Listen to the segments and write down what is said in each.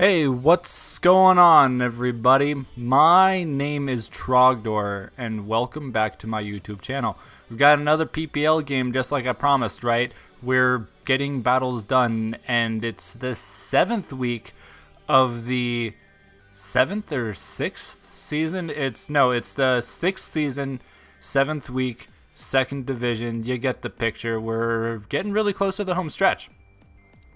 Hey, what's going on, everybody? My name is Trogdor, and welcome back to my YouTube channel. We've got another PPL game, just like I promised, right? We're getting battles done, and it's the 7th week of the 7th or 6th season. It's the 6th season, 7th week, 2nd division. You get the picture. We're getting really close to the home stretch.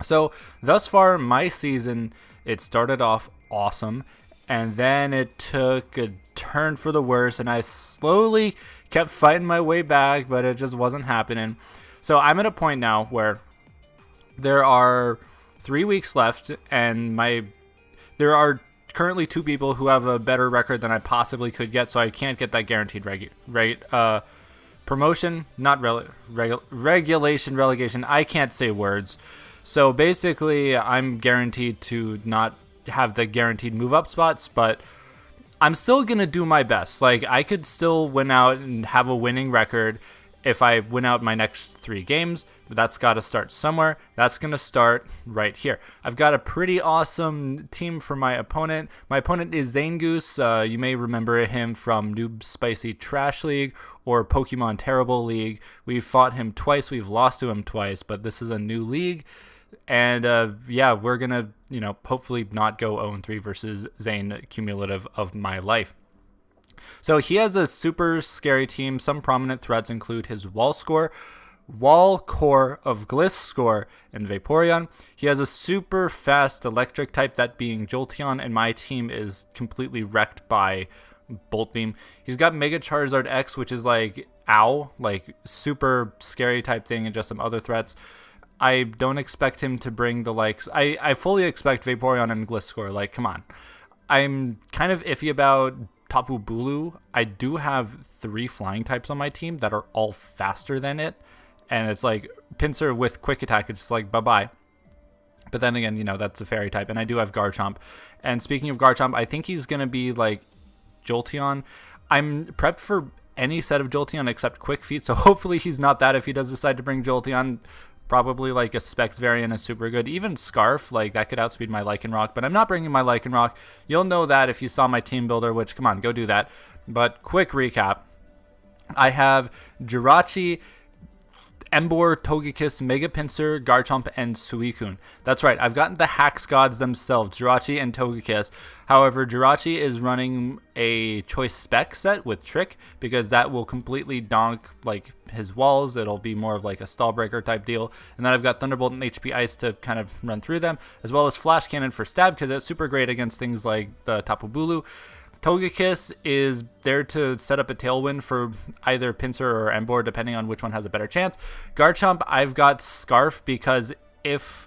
So thus far, my season, it started off awesome, and then it took a turn for the worse, and I slowly kept fighting my way back, but it just wasn't happening. So I'm at a point now where there are 3 weeks left, and there are currently 2 people who have a better record than I possibly could get, so I can't get that guaranteed promotion, not regulation, relegation. I can't say words. So basically, I'm guaranteed to not have the guaranteed move-up spots, but I'm still going to do my best. Like, I could still win out and have a winning record if I win out my next 3 games, but that's got to start somewhere. That's going to start right here. I've got a pretty awesome team for my opponent. My opponent is Zayne. You may remember him from Noob Spicy Trash League or Pokemon Terrible League. We've fought him twice. We've lost to him twice, but this is a new league. And yeah, we're going to, hopefully not go 0-3 versus Zayne cumulative of my life. So he has a super scary team. Some prominent threats include his wall core of Gliscorioles and Vaporeon. He has a super fast electric type, that being Jolteon, and my team is completely wrecked by Bolt Beam. He's got Mega Charizard X, which is like super scary type thing, and just some other threats. I don't expect him to bring the likes. I fully expect Vaporeon and Gliscor. Like, come on. I'm kind of iffy about Tapu. I do have 3 flying types on my team that are all faster than it. And it's like Pinsir with quick attack. It's like, bye-bye. But then again, that's a fairy type. And I do have Garchomp. And speaking of Garchomp, I think he's going to be like Jolteon. I'm prepped for any set of Jolteon except Quick Feet. So hopefully he's not that if he does decide to bring Jolteon. Probably like a Specs variant is super good. Even Scarf, like that could outspeed my Lycanroc, but I'm not bringing my Lycanroc. You'll know that if you saw my team builder, which, come on, go do that. But quick recap. I have Jirachi, Emboar, Togekiss, Mega Pinsir, Garchomp, and Suicune. That's right, I've gotten the HAX gods themselves, Jirachi and Togekiss. However, Jirachi is running a choice spec set with Trick, because that will completely donk like his walls. It'll be more of like a stall breaker type deal. And then I've got Thunderbolt and HP Ice to kind of run through them, as well as Flash Cannon for stab, because it's super great against things like the Tapu. Togekiss is there to set up a tailwind for either Pinsir or Emboar, depending on which one has a better chance. Garchomp, I've got Scarf, because if,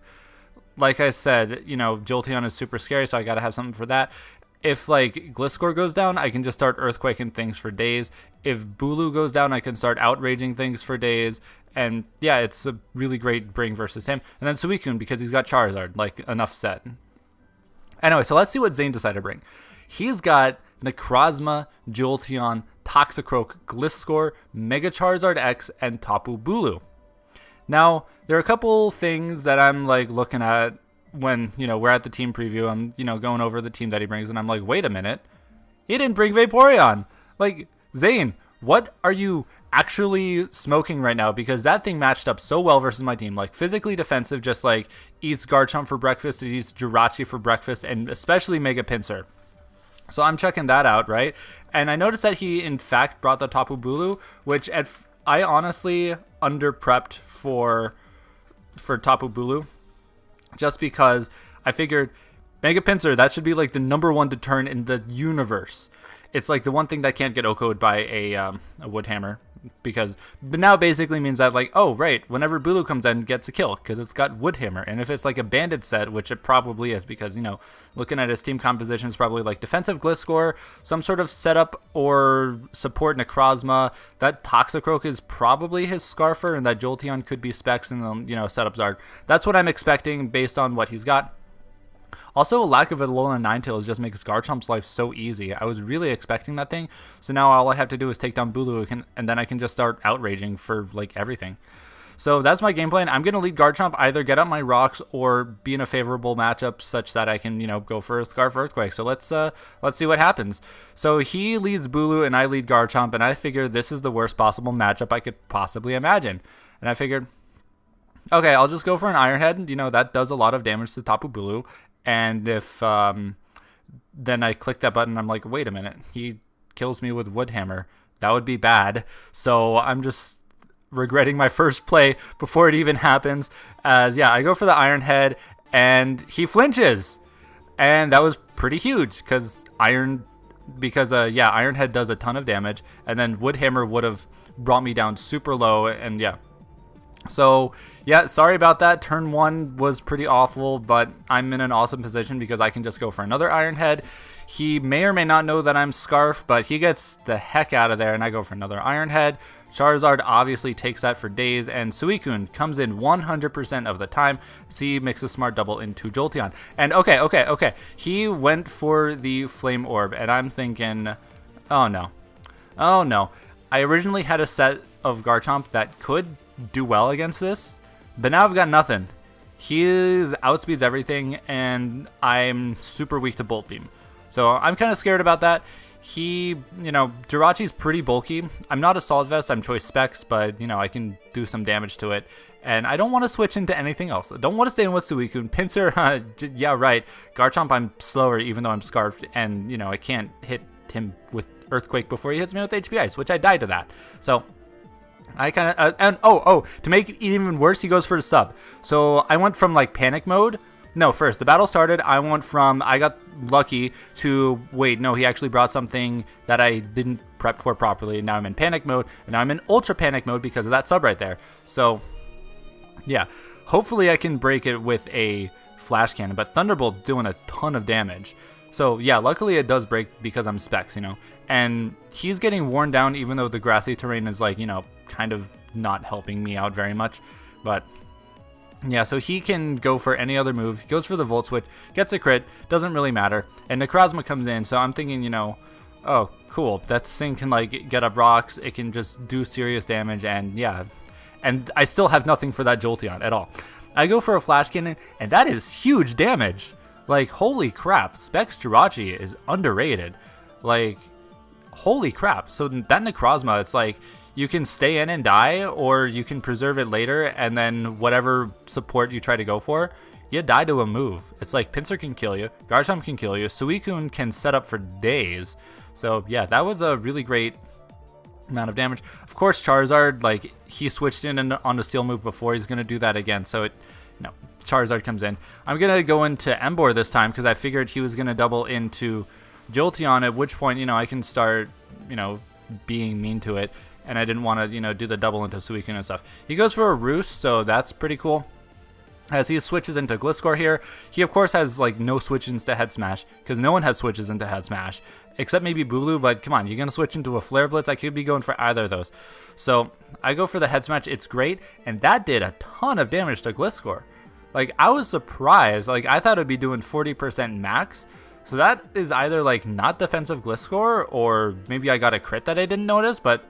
like I said, Jolteon is super scary, so I gotta have something for that. If like Gliscor goes down, I can just start Earthquaking things for days. If Bulu goes down, I can start Outraging things for days. And yeah, it's a really great bring versus him. And then Suicune, because he's got Charizard, like enough set. Anyway, so let's see what Zayne decided to bring. He's got Necrozma, Jolteon, Toxicroak, Gliscor, Mega Charizard X, and Tapu Bulu. Now, there are a couple things that I'm like looking at when, we're at the team preview. I'm, going over the team that he brings, and I'm like, wait a minute. He didn't bring Vaporeon. Like, Zayne, what are you actually smoking right now? Because that thing matched up so well versus my team. Like, physically defensive, just like eats Garchomp for breakfast, it eats Jirachi for breakfast, and especially Mega Pinsir. So I'm checking that out, right? And I noticed that he, in fact, brought the Tapu Bulu, which I honestly under-prepped for Tapu Bulu, just because I figured Mega Pinsir, that should be like the #1 deterrent in the universe. It's like the one thing that can't get OHKO'd by a Wood Hammer, but now basically means that, like, oh right, whenever Bulu comes in, it gets a kill because it's got Wood Hammer. And if it's like a banded set, which it probably is, because looking at his team composition, is probably like defensive Gliscor, some sort of setup or support Necrozma. That Toxicroak is probably his Scarfer, and that Jolteon could be Specs, and setup Zard. That's what I'm expecting based on what he's got. Also, a lack of Alolan Ninetales just makes Garchomp's life so easy. I was really expecting that thing, so now all I have to do is take down Bulu, and then I can just start outraging for like everything. So that's my game plan. I'm going to lead Garchomp, either get up my rocks or be in a favorable matchup such that I can, go for a Scarf Earthquake. So let's see what happens. So he leads Bulu and I lead Garchomp, and I figure this is the worst possible matchup I could possibly imagine. And I figured, okay, I'll just go for an Iron Head. That does a lot of damage to Tapu Bulu. And if then I click that button, I'm like, wait a minute, he kills me with Wood Hammer. That would be bad. So I'm just regretting my first play before it even happens. I go for the Iron Head and he flinches. And that was pretty huge because Iron Head does a ton of damage. And then Wood Hammer would have brought me down super low. And so, sorry about that. Turn 1 was pretty awful, but I'm in an awesome position because I can just go for another Iron Head. He may or may not know that I'm Scarf, but he gets the heck out of there, and I go for another Iron Head. Charizard obviously takes that for days, and Suicune comes in 100% of the time. He makes a smart double into Jolteon. And okay. He went for the Flame Orb, and I'm thinking, oh no. I originally had a set of Garchomp that could do well against this, but now I've got nothing. He outspeeds everything, and I'm super weak to Volt Beam. So I'm kind of scared about that. Jirachi's pretty bulky. I'm not a Solid Vest, I'm Choice Specs, but, I can do some damage to it. And I don't want to switch into anything else. I don't want to stay in with Suicune. Pinsir, yeah, right. Garchomp, I'm slower even though I'm Scarfed, and, I can't hit him with Earthquake before he hits me with HP Ice, which I died to that. So I kind of, to make it even worse, he goes for the sub. So I went from panic mode. No, first the battle started. I got lucky to wait. No, he actually brought something that I didn't prep for properly. Now I'm in panic mode, and now I'm in ultra panic mode because of that sub right there. So hopefully I can break it with a Flash Cannon, but Thunderbolt doing a ton of damage. So luckily it does break because I'm Specs, and he's getting worn down even though the grassy terrain is kind of not helping me out very much. But so he can go for any other move. He goes for the Volt Switch, gets a crit, doesn't really matter. And Necrozma comes in, so I'm thinking, oh, cool. That thing can get up rocks. It can just do serious damage, and and I still have nothing for that Jolteon at all. I go for a Flash Cannon, and that is huge damage. Holy crap, Specs Jirachi is underrated. Holy crap. So that Necrozma, it's you can stay in and die, or you can preserve it later, and then whatever support you try to go for, you die to a move. It's Pinsir can kill you, Garchomp can kill you, Suicune can set up for days. So that was a really great amount of damage. Of course, Charizard, he switched in on the Steel move before, he's going to do that again, so Charizard comes in. I'm going to go into Emboar this time because I figured he was going to double into Jolteon, at which point, I can start, being mean to it. And I didn't want to, do the double into Suicune and stuff. He goes for a Roost, so that's pretty cool. As he switches into Gliscor here, he of course has no switch into Head Smash, because no one has switches into Head Smash, except maybe Bulu, but come on, you're going to switch into a Flare Blitz? I could be going for either of those. So I go for the Head Smash, it's great, and that did a ton of damage to Gliscor. I was surprised, I thought it would be doing 40% max, so that is either not defensive Gliscor, or maybe I got a crit that I didn't notice, but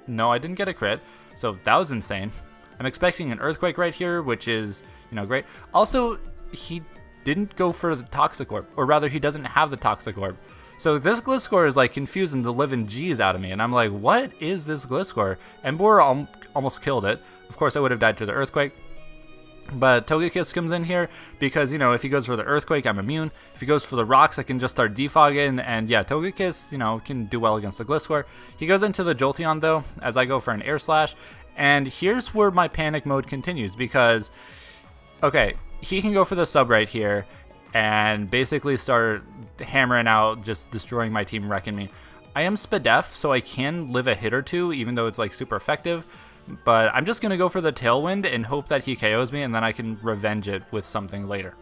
no, I didn't get a crit, so that was insane. I'm expecting an Earthquake right here, which is, great. Also, he didn't go for the Toxic Orb, or rather, he doesn't have the Toxic Orb. So this Gliscor is, confusing the living G's out of me, and I'm like, what is this Gliscor? Emboar almost killed it. Of course, I would have died to the Earthquake. But Togekiss comes in here because, if he goes for the Earthquake, I'm immune. If he goes for the rocks, I can just start defogging. And Togekiss, can do well against the Gliscor. He goes into the Jolteon, though, as I go for an Air Slash. And here's where my panic mode continues because, he can go for the sub right here and basically start hammering out, just destroying my team, wrecking me. I am Spadef, so I can live a hit or two, even though it's super effective. But I'm just going to go for the Tailwind and hope that he KOs me, and then I can revenge it with something later.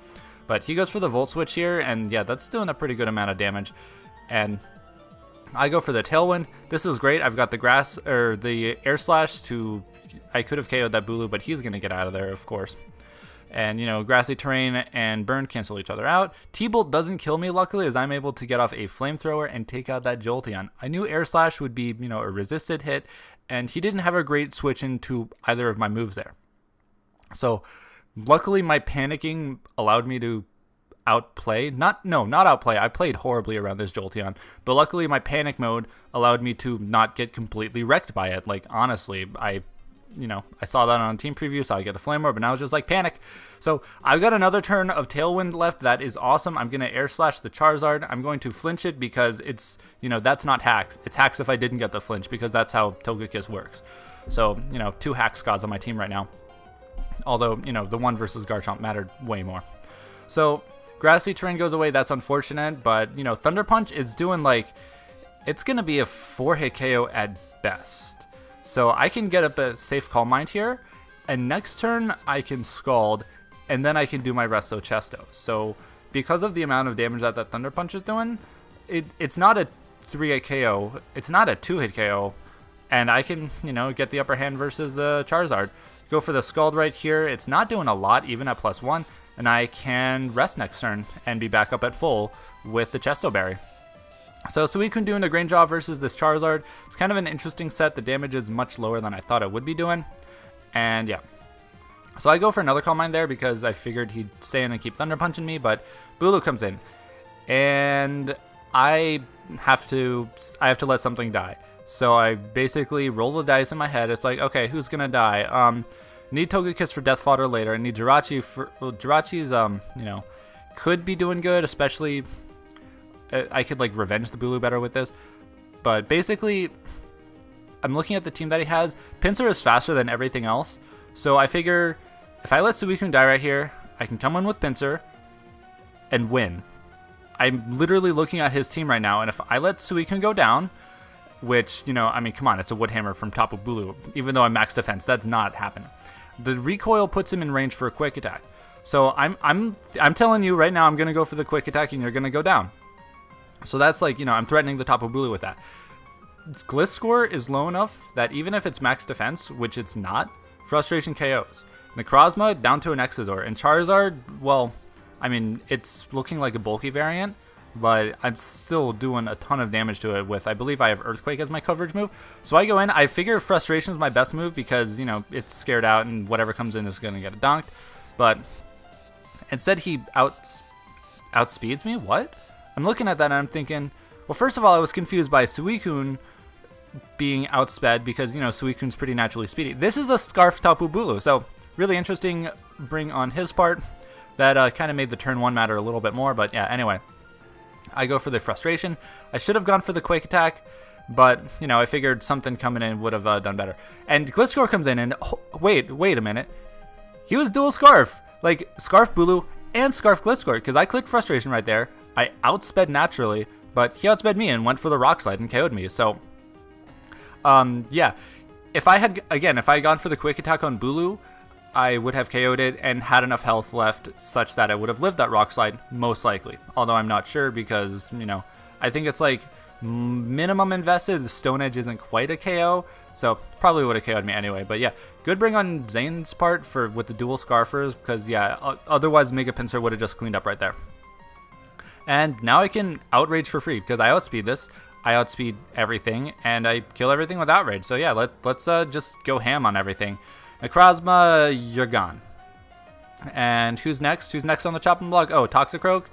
But he goes for the Volt Switch here, and that's doing a pretty good amount of damage. And I go for the Tailwind. This is great. I've got the Air Slash to... I could have KO'd that Bulu, but he's going to get out of there, of course. And, Grassy Terrain and Burn cancel each other out. T-Bolt doesn't kill me, luckily, as I'm able to get off a Flamethrower and take out that Jolteon. I knew Air Slash would be, a resisted hit, and he didn't have a great switch into either of my moves there. So luckily my panicking allowed me to outplay. Not outplay. I played horribly around this Jolteon, but luckily my panic mode allowed me to not get completely wrecked by it. Like, honestly, I saw that on team preview, so I get the Flameware, but now it's just like panic. So I've got another turn of Tailwind left. That is awesome. I'm going to Air Slash the Charizard. I'm going to flinch it because it's, that's not HAX. It's HAX if I didn't get the flinch, because that's how Togekiss works. So, 2 HAX gods on my team right now. Although, the one versus Garchomp mattered way more. So Grassy Terrain goes away. That's unfortunate, but, Thunder Punch is doing it's going to be a 4-hit KO at best. So I can get up a safe Calm Mind here, and next turn I can Scald, and then I can do my Resto Chesto. So because of the amount of damage that Thunder Punch is doing, it's not a 3-hit KO, it's not a 2-hit KO, and I can, get the upper hand versus the Charizard. Go for the Scald right here. It's not doing a lot, even at +1, and I can rest next turn and be back up at full with the Chesto Berry. So Suicune doing a great job versus this Charizard. It's kind of an interesting set. The damage is much lower than I thought it would be doing. And yeah. So I go for another Calm Mind there because I figured he'd stay in and keep Thunder Punching me, but Bulu comes in. And I have to let something die. So I basically roll the dice in my head. It's like, okay, who's gonna die? Need Togekiss for Death Fodder later. I need Jirachi for Jirachi's could be doing good, especially I could revenge the Bulu better with this. But basically, I'm looking at the team that he has. Pinsir is faster than everything else. So I figure if I let Suicune die right here, I can come in with Pinsir and win. I'm literally looking at his team right now, and if I let Suicune go down, which, come on, it's a Wood Hammer from Tapu Bulu. Even though I'm max defense, that's not happening. The recoil puts him in range for a quick attack. So I'm telling you right now, I'm going to go for the quick attack, and you're going to go down. So that's I'm threatening the Tapu Bulu with that. Gliscor is low enough that even if it's max defense, which it's not, Frustration KOs. Necrozma down to an Exazor. And Charizard, well, it's looking like a bulky variant, but I'm still doing a ton of damage to it with, I believe I have Earthquake as my coverage move. So I go in, I figure Frustration is my best move because, it's scared out and whatever comes in is going to get donked. But instead he outspeeds me? What? I'm looking at that and I'm thinking, well, first of all, I was confused by Suicune being outsped because, Suicune's pretty naturally speedy. This is a Scarf Tapu Bulu, so really interesting bring on his part. That kind of made the turn 1 matter a little bit more, but yeah, anyway. I go for the Frustration. I should have gone for the Quake Attack, but, I figured something coming in would have done better. And Gliscor comes in and, wait a minute. He was dual Scarf, Scarf Bulu and Scarf Gliscor, because I clicked Frustration right there. I outsped naturally, but he outsped me and went for the Rock Slide and KO'd me. So, yeah. If I had gone for the Quick Attack on Bulu, I would have KO'd it and had enough health left such that I would have lived that Rock Slide, most likely. Although I'm not sure because, I think it's minimum invested. Stone Edge isn't quite a KO, so probably would have KO'd me anyway. But yeah, good bring on Zayne's part with the dual Scarfers because, yeah, otherwise Mega Pinsir would have just cleaned up right there. And now I can Outrage for free because I outspeed this. I outspeed everything, and I kill everything with Outrage. So yeah, let's just go ham on everything. Necrozma, you're gone. And who's next? Who's next on the chopping block? Oh, Toxicroak,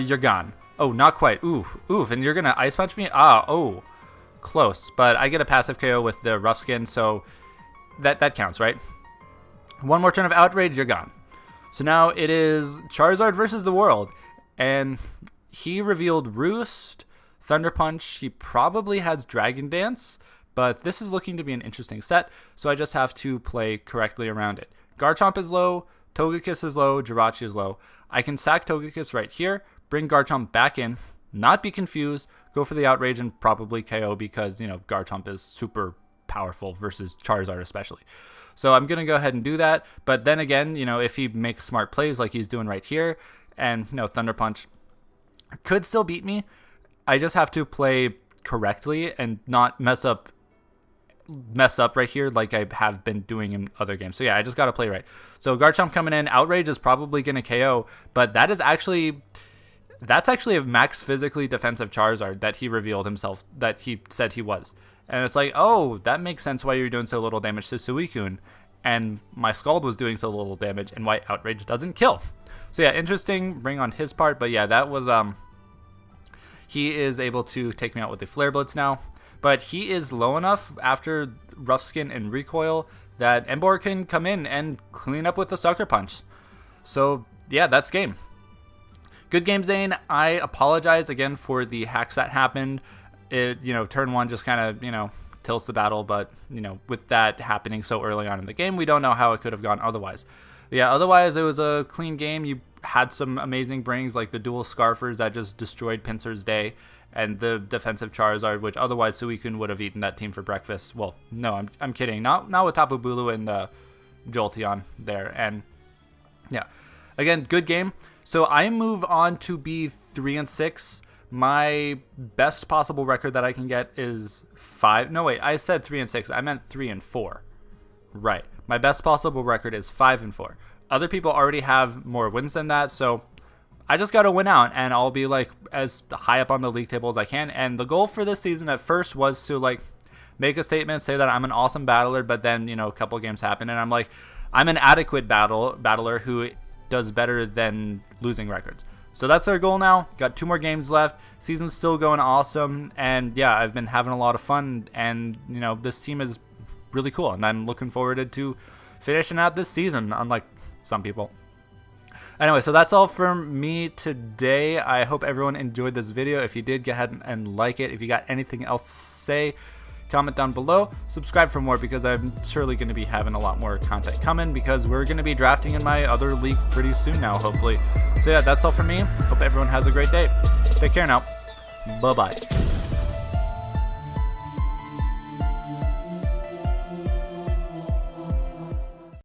you're gone. Oh, not quite. Oof, and you're gonna Ice Punch me? Oh, close. But I get a passive KO with the Rough Skin, so that counts, right? One more turn of Outrage, you're gone. So now it is Charizard versus the world. And he revealed Roost, Thunder Punch. He probably has Dragon Dance, but this is looking to be an interesting set, so I just have to play correctly around it. Garchomp is low, Togekiss is low, Jirachi is low. I can sack Togekiss right here, bring Garchomp back in, not be confused, go for the Outrage and probably KO because, Garchomp is super powerful versus Charizard especially. So I'm going to go ahead and do that, but then again, if he makes smart plays like he's doing right here, and, Thunder Punch could still beat me. I just have to play correctly and not mess up right here like I have been doing in other games. So yeah, I just got to play right. So Garchomp coming in. Outrage is probably going to KO, but that's actually a max physically defensive Charizard that he revealed himself, that he said he was. And it's oh, that makes sense why you're doing so little damage to Suicune. and my Scald was doing so little damage, and White Outrage doesn't kill. So yeah, interesting bring on his part, but yeah, that was he is able to take me out with the Flare Blitz now, but he is low enough after Rough Skin and Recoil that Emboar can come in and clean up with the Sucker Punch. So yeah, that's game. Good game, Zayne. I apologize again for the hacks that happened. It, turn one just kind of, tilts the battle, but, with that happening so early on in the game, we don't know how it could have gone otherwise. But yeah, otherwise, it was a clean game. You had some amazing brings, like the dual Scarfers that just destroyed Pinsir's day, and the defensive Charizard, which otherwise Suicune would have eaten that team for breakfast. Well, no, I'm kidding. Not with Tapu Bulu and Jolteon there. And yeah, again, good game. So I move on to be 3-6. My best possible record that I can get is 5. No, wait, I said 3-6. I meant 3-4. Right. My best possible record is 5-4. Other people already have more wins than that, so I just got to win out, and I'll be like as high up on the league table as I can. And the goal for this season at first was to like make a statement, say that I'm an awesome battler, but then, a couple games happen, and I'm like, I'm an adequate battler who does better than losing records. So that's our goal now. Got 2 more games left. Season's still going awesome, and yeah, I've been having a lot of fun, and this team is really cool, and I'm looking forward to finishing out this season, unlike some people. Anyway, so that's all from me today. I hope everyone enjoyed this video. If you did, go ahead and like it. If you got anything else to say, comment down below. Subscribe for more, because I'm surely going to be having a lot more content coming, because we're going to be drafting in my other league pretty soon now, hopefully. So yeah, that's all from me. Hope everyone has a great day. Take care now. Bye-bye.